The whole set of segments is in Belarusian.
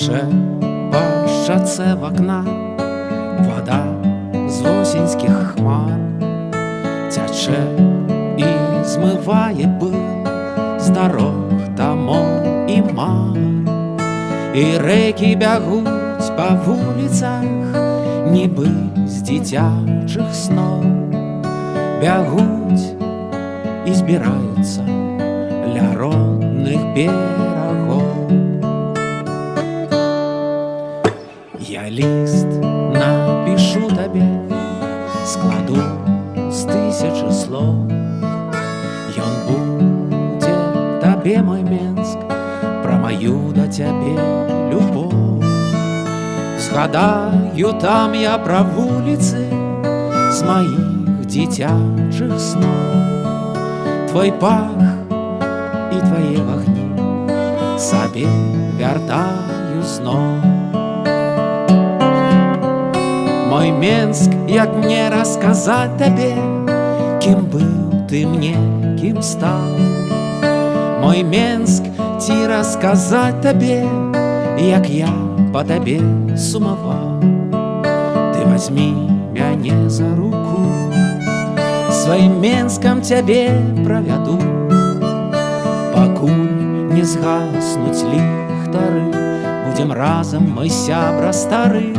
Цячэ па шчацэ вакна вада з восеньскіх хмар, цячэ і змывае пыл з дарог, дамоў і мар. І рэкі бягуць па вуліцах, нібы з дзіцячых сноў, бягуць і збіраюцца ля родных берагоў. Я ліст напішу табе, складу з 1000 слоў. Ён будзе табе, мой Менск, пра маю да цябе любоў. Згадаю там я пра вуліцы з маіх дзіцячых сноў. Твой пах і твае вагні сабе вяртаю зноў. Мой Менск, як мне расказаць табе, кім быў ты мне, кім стаў? Мой Менск, ці расказаць табе, як я па табе сумаваў? Ты вазьмі мяне за руку, сваім Менскам цябе правяду, пакуль не згаснуць ліхтары, будзем разам, мой сябра стары.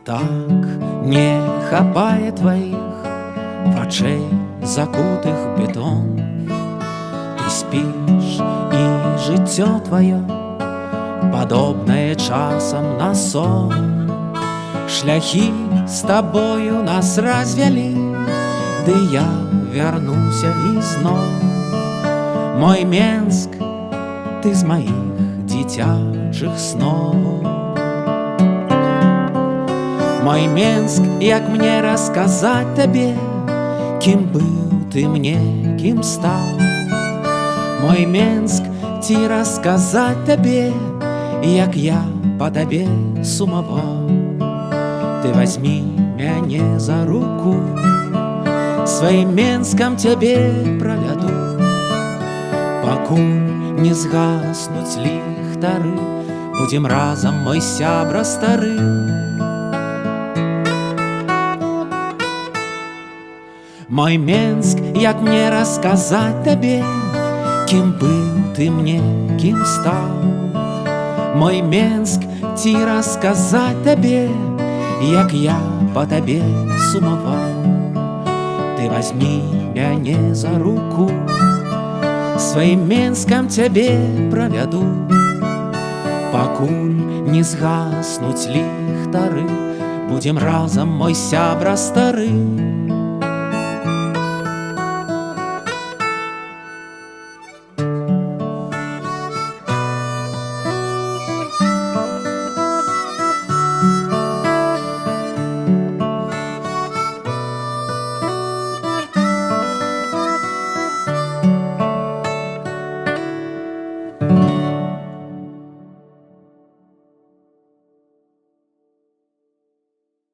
Так не хапае тваіх вачэй, закутых в бетон. Ты спіш, і жыццё тваё падобнае часам на сон. Шляхі з табою нас развялі, ды я вярнуся ізноў. Мой Менск, ты з маіх дзіцячых сноў. Мой Менск, як мне расказаць табе, кім быў ты мне, кім стаў? Мой Менск, ці расказаць табе, як я па табе сумаваў? Ты вазьмі мяне за руку, сваім Менскам цябе правяду, пакуль не згаснуць ліхтары, будзем разам, мой сябра стары. Мой Менск, як мне расказаць табе, кім быў ты мне, кім стаў? Мой Менск, ці расказаць табе, як я па табе сумаваў? Ты вазьмі мяне за руку, сваім Менскам цябе правяду, пакуль не згаснуць ліхтары, будзем разам, мой сябра стары.